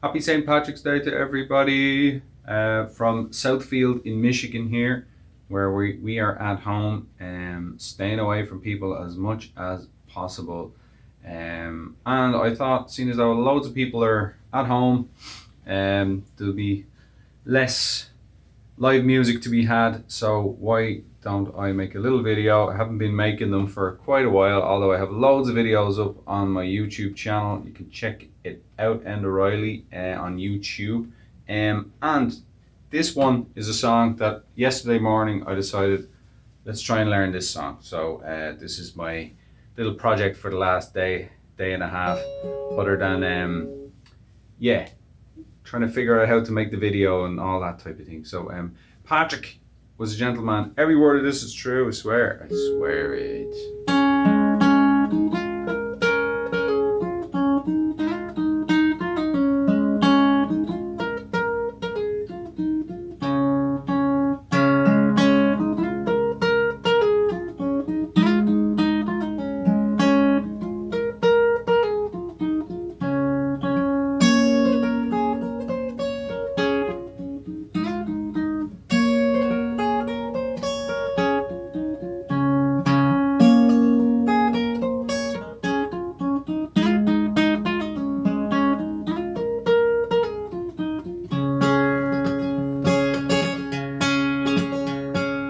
Happy St. Patrick's Day to everybody from Southfield in Michigan here, where we are at home, staying away from people as much as possible. And I thought, seeing as though loads of people are at home, there'll be less live music to be had, so why don't I make a little video? I haven't been making them for quite a while, although I have loads of videos up on my YouTube channel. You can check it out, Enda Reilly, on YouTube. And this one is a song that yesterday morning I decided, let's try and learn this song. So this is my little project for the last day and a half, other than trying to figure out how to make the video and all that type of thing. So Patrick was a gentleman. Every word of this is true, I swear it.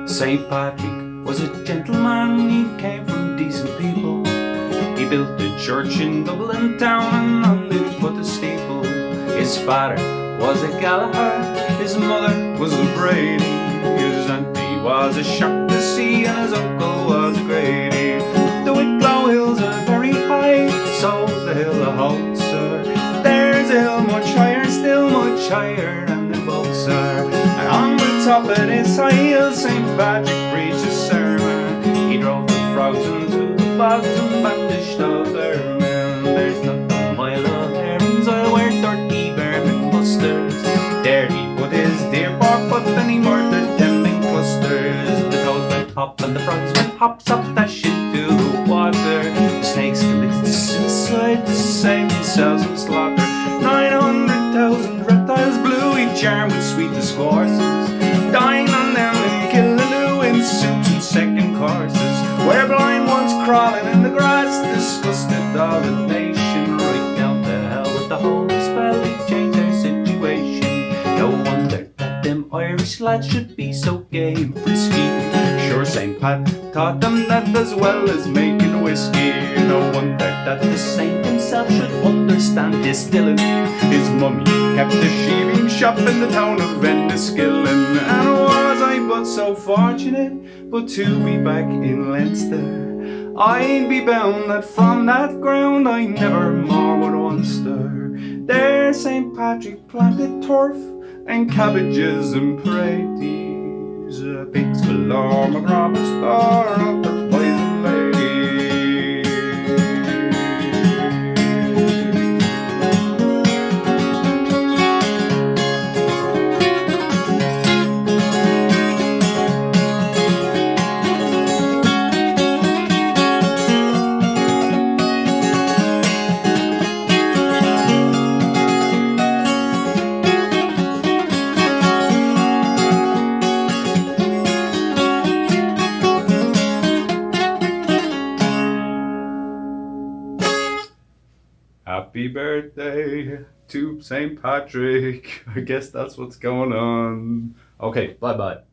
St. Patrick was a gentleman, he came from decent people. He built a church in Dublin town and underneath put a steeple. His father was a Gallagher, his mother was a Brady. His auntie was a sharp to see and his uncle was a Grady. The Wicklow hills are very high, so's the hill of Holzer. There's a hill much higher, still much higher than the both, sir. And on the top of this high hill, St. Patrick preached a sermon. He drove the frogs into the bogs and bandaged all their men. There's not a mile of herons, I'll wear 30 vermin busters. There he put his deer pork, but then he murdered them in clusters. The toads went hop and the frogs went hop, stop, dash into the water. The snakes committed suicide to save themselves from slaughter. 900,000 reptiles blew each arm with sweetest courses, dying on them and killing in suits and second courses. Where blind ones crawling in the grass disgusted all the nation. Right down to hell with the whole spell, it changed their situation. No wonder that them Irish lads should be so gay and frisky. Sure, St. Pat taught them that as well as making whiskey. No wonder that the saint himself should understand distilling. His mummy kept a shearing shop in the town of Enniskillen. And was I but so fortunate but to be back in Leinster, I'd be bound that from that ground I never more would want stir. There St. Patrick planted turf and cabbages and praties, pigs galore, McRobert's bar up the poison lady. Happy birthday to St. Patrick. I guess that's what's going on. Okay, bye-bye.